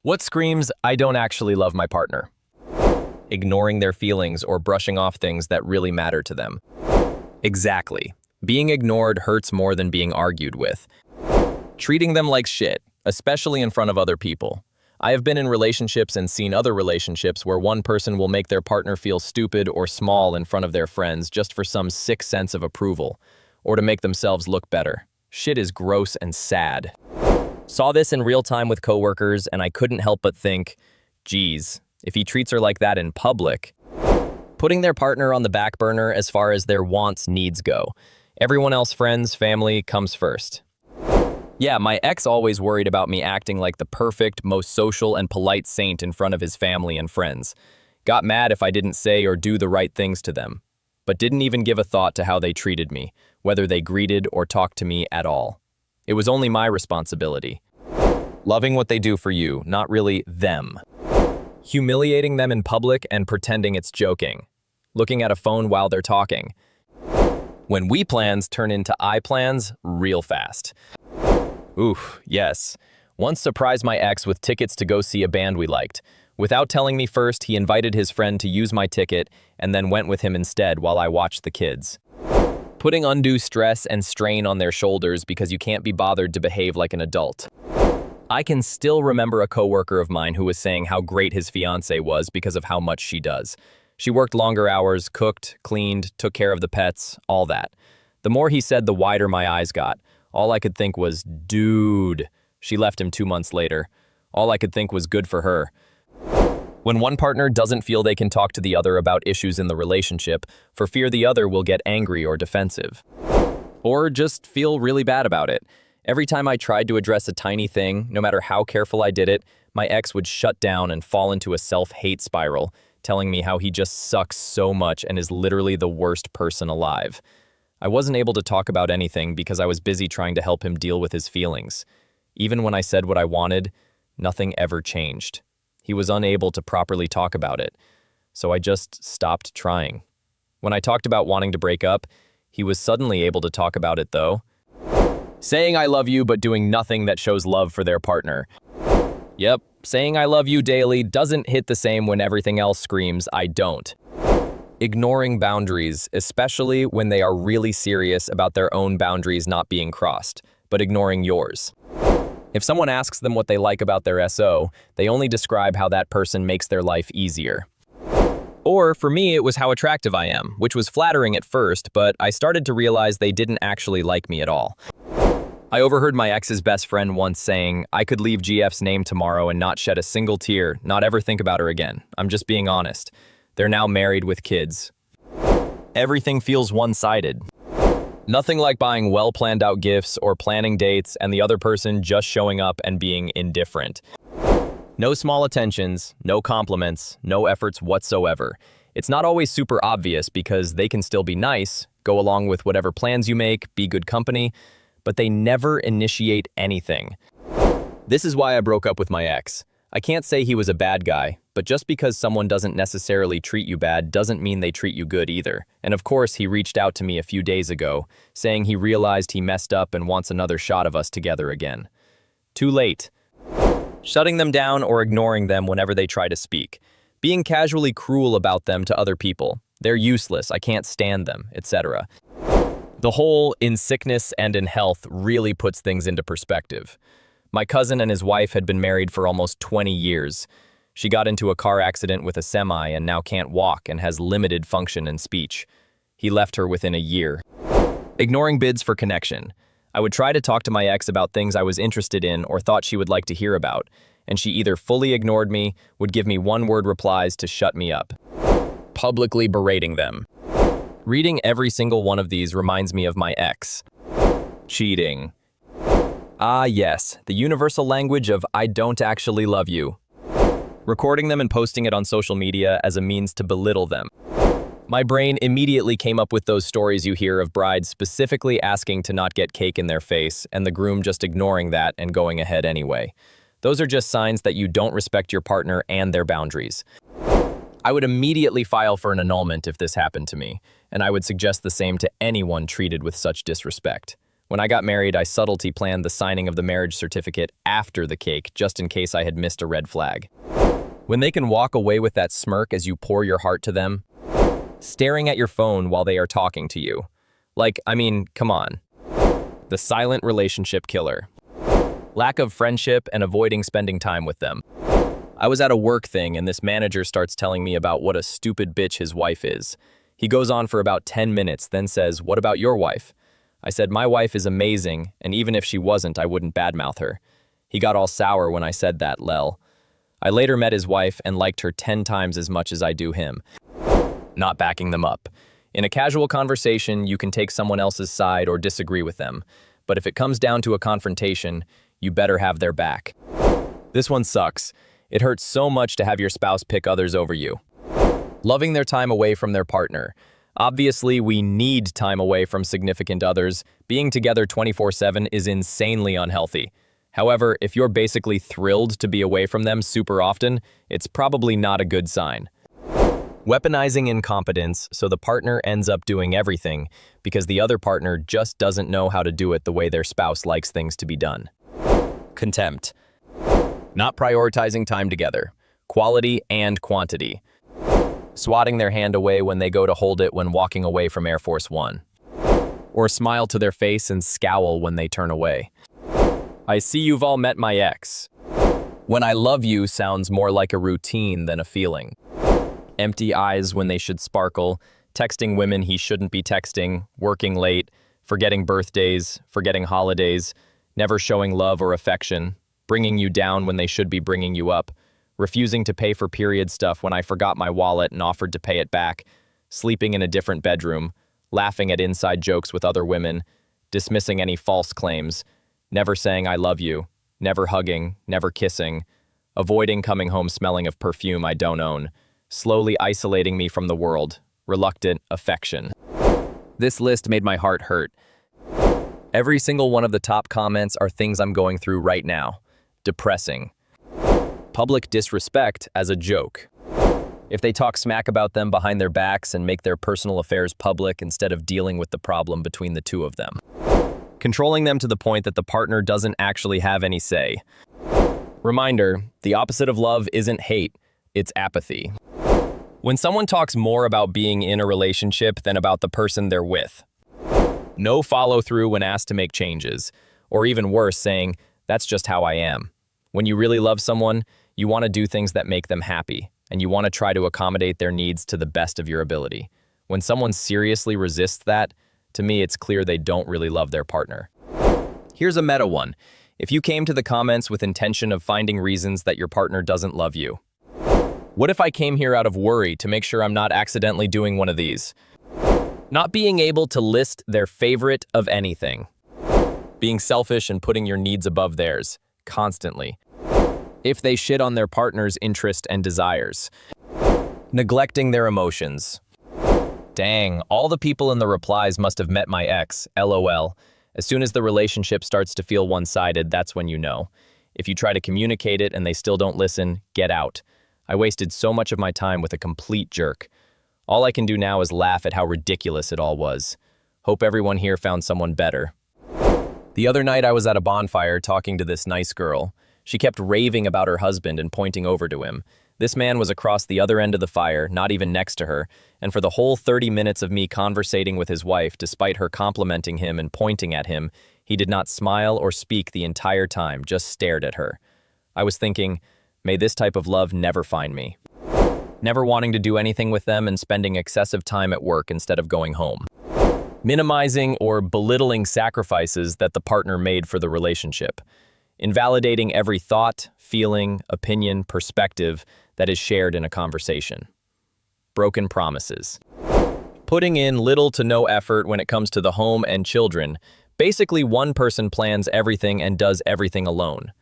What screams, I don't actually love my partner? Ignoring their feelings or brushing off things that really matter to them. Exactly. Being ignored hurts more than being argued with. Treating them like shit, especially in front of other people. I have been in relationships and seen other relationships where one person will make their partner feel stupid or small in front of their friends just for some sick sense of approval, or to make themselves look better. Shit is gross and sad. Saw this in real time with coworkers, and I couldn't help but think, geez, if he treats her like that in public. Putting their partner on the back burner as far as their wants, needs go. Everyone else, friends, family, comes first. Yeah, my ex always worried about me acting like the perfect, most social and polite saint in front of his family and friends. Got mad if I didn't say or do the right things to them, but didn't even give a thought to how they treated me, whether they greeted or talked to me at all. It was only my responsibility. Loving what they do for you, not really them. Humiliating them in public and pretending it's joking. Looking at a phone while they're talking. When we plans turn into I plans real fast. Oof, yes. Once surprised my ex with tickets to go see a band we liked. Without telling me first, he invited his friend to use my ticket and then went with him instead while I watched the kids. Putting undue stress and strain on their shoulders because you can't be bothered to behave like an adult. I can still remember a coworker of mine who was saying how great his fiancée was because of how much she does. She worked longer hours, cooked, cleaned, took care of the pets, all that. The more he said, the wider my eyes got. All I could think was, dude. She left him 2 months later. All I could think was good for her. When one partner doesn't feel they can talk to the other about issues in the relationship, for fear the other will get angry or defensive. Or just feel really bad about it. Every time I tried to address a tiny thing, no matter how careful I did it, my ex would shut down and fall into a self-hate spiral, telling me how he just sucks so much and is literally the worst person alive. I wasn't able to talk about anything because I was busy trying to help him deal with his feelings. Even when I said what I wanted, nothing ever changed. He was unable to properly talk about it, so I just stopped trying. When I talked about wanting to break up, he was suddenly able to talk about it though. Saying I love you but doing nothing that shows love for their partner. Yep, saying I love you daily doesn't hit the same when everything else screams I don't. Ignoring boundaries, especially when they are really serious about their own boundaries not being crossed, but ignoring yours. If someone asks them what they like about their SO, they only describe how that person makes their life easier. Or, for me, it was how attractive I am, which was flattering at first, but I started to realize they didn't actually like me at all. I overheard my ex's best friend once saying, I could leave GF's name tomorrow and not shed a single tear, not ever think about her again. I'm just being honest. They're now married with kids. Everything feels one-sided. Nothing like buying well-planned out gifts or planning dates and the other person just showing up and being indifferent. No small attentions, no compliments, no efforts whatsoever. It's not always super obvious because they can still be nice, go along with whatever plans you make, be good company, but they never initiate anything. This is why I broke up with my ex. I can't say he was a bad guy, but just because someone doesn't necessarily treat you bad doesn't mean they treat you good either. And of course, he reached out to me a few days ago, saying he realized he messed up and wants another shot of us together again. Too late. Shutting them down or ignoring them whenever they try to speak. Being casually cruel about them to other people. They're useless, I can't stand them, etc. The whole in sickness and in health really puts things into perspective. My cousin and his wife had been married for almost 20 years. She got into a car accident with a semi and now can't walk and has limited function and speech. He left her within a year. Ignoring bids for connection. I would try to talk to my ex about things I was interested in or thought she would like to hear about, and she either fully ignored me, would give me one-word replies to shut me up. Publicly berating them. Reading every single one of these reminds me of my ex. Cheating. Ah yes, the universal language of I don't actually love you. Recording them and posting it on social media as a means to belittle them. My brain immediately came up with those stories you hear of brides specifically asking to not get cake in their face and the groom just ignoring that and going ahead anyway. Those are just signs that you don't respect your partner and their boundaries. I would immediately file for an annulment if this happened to me, and I would suggest the same to anyone treated with such disrespect. When I got married, I subtlety planned the signing of the marriage certificate after the cake, just in case I had missed a red flag. When they can walk away with that smirk as you pour your heart to them, staring at your phone while they are talking to you. Come on. The silent relationship killer. Lack of friendship and avoiding spending time with them. I was at a work thing and this manager starts telling me about what a stupid bitch his wife is. He goes on for about 10 minutes, then says, "What about your wife?" I said, "My wife is amazing, and even if she wasn't, I wouldn't badmouth her." He got all sour when I said that, lel. I later met his wife and liked her 10 times as much as I do him. Not backing them up. In a casual conversation, you can take someone else's side or disagree with them. But if it comes down to a confrontation, you better have their back. This one sucks. It hurts so much to have your spouse pick others over you. Loving their time away from their partner. Obviously, we need time away from significant others. Being together 24/7 is insanely unhealthy. However, if you're basically thrilled to be away from them super often, it's probably not a good sign. Weaponizing incompetence so the partner ends up doing everything because the other partner just doesn't know how to do it the way their spouse likes things to be done. Contempt. Not prioritizing time together. Quality and quantity. Swatting their hand away when they go to hold it when walking away from Air Force One. Or smile to their face and scowl when they turn away. I see you've all met my ex. When I love you sounds more like a routine than a feeling. Empty eyes when they should sparkle, texting women he shouldn't be texting, working late, forgetting birthdays, forgetting holidays, never showing love or affection, bringing you down when they should be bringing you up, refusing to pay for period stuff when I forgot my wallet and offered to pay it back, sleeping in a different bedroom, laughing at inside jokes with other women, dismissing any false claims, never saying I love you, never hugging, never kissing, avoiding coming home smelling of perfume I don't own, slowly isolating me from the world, reluctant affection. This list made my heart hurt. Every single one of the top comments are things I'm going through right now. Depressing. Public disrespect as a joke. If they talk smack about them behind their backs and make their personal affairs public instead of dealing with the problem between the two of them. Controlling them to the point that the partner doesn't actually have any say. Reminder, the opposite of love isn't hate, it's apathy. When someone talks more about being in a relationship than about the person they're with. No follow-through when asked to make changes, or even worse, saying, "That's just how I am." When you really love someone, you want to do things that make them happy, and you want to try to accommodate their needs to the best of your ability. When someone seriously resists that, to me it's clear they don't really love their partner. Here's a meta one. If you came to the comments with intention of finding reasons that your partner doesn't love you. What if I came here out of worry to make sure I'm not accidentally doing one of these? Not being able to list their favorite of anything. Being selfish and putting your needs above theirs, constantly. If they shit on their partner's interest and desires. Neglecting their emotions. Dang, all the people in the replies must have met my ex, LOL. As soon as the relationship starts to feel one-sided, that's when you know. If you try to communicate it and they still don't listen, get out. I wasted so much of my time with a complete jerk. All I can do now is laugh at how ridiculous it all was. Hope everyone here found someone better. The other night I was at a bonfire talking to this nice girl. She kept raving about her husband and pointing over to him. This man was across the other end of the fire, not even next to her, and for the whole 30 minutes of me conversating with his wife, despite her complimenting him and pointing at him, he did not smile or speak the entire time, just stared at her. I was thinking, may this type of love never find me. Never wanting to do anything with them and spending excessive time at work instead of going home. Minimizing or belittling sacrifices that the partner made for the relationship. Invalidating every thought, feeling, opinion, perspective that is shared in a conversation. Broken promises. Putting in little to no effort when it comes to the home and children. Basically, one person plans everything and does everything alone.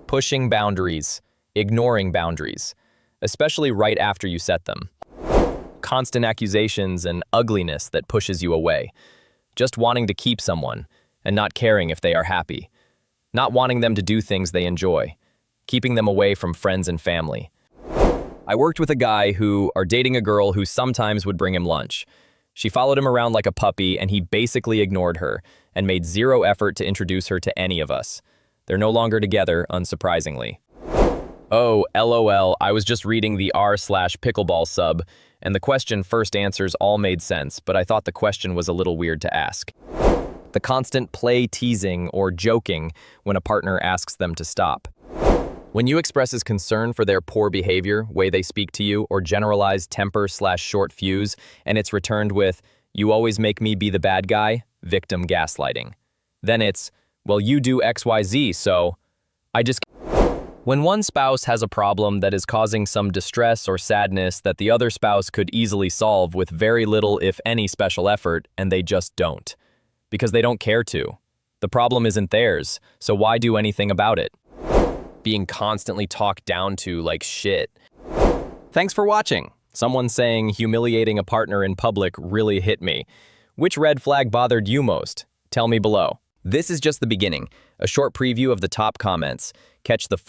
Pushing boundaries. Ignoring boundaries, especially right after you set them. Constant accusations and ugliness that pushes you away. Just wanting to keep someone and not caring if they are happy. Not wanting them to do things they enjoy. Keeping them away from friends and family. I worked with a guy who are dating a girl who sometimes would bring him lunch. She followed him around like a puppy, and he basically ignored her and made zero effort to introduce her to any of us. They're no longer together, unsurprisingly. Oh, LOL, I was just reading the r/pickleball sub, and the question first answers all made sense, but I thought the question was a little weird to ask. The constant play teasing or joking when a partner asks them to stop. When you expresses concern for their poor behavior, way they speak to you, or generalized temper/short fuse, and it's returned with, "You always make me be the bad guy," victim gaslighting. Then it's, "Well, you do XYZ, so I just..." When one spouse has a problem that is causing some distress or sadness that the other spouse could easily solve with very little, if any, special effort, and they just don't. Because they don't care to. The problem isn't theirs, so why do anything about it? Being constantly talked down to like shit. Thanks for watching. Someone saying humiliating a partner in public really hit me. Which red flag bothered you most? Tell me below. This is just the beginning, a short preview of the top comments. Catch the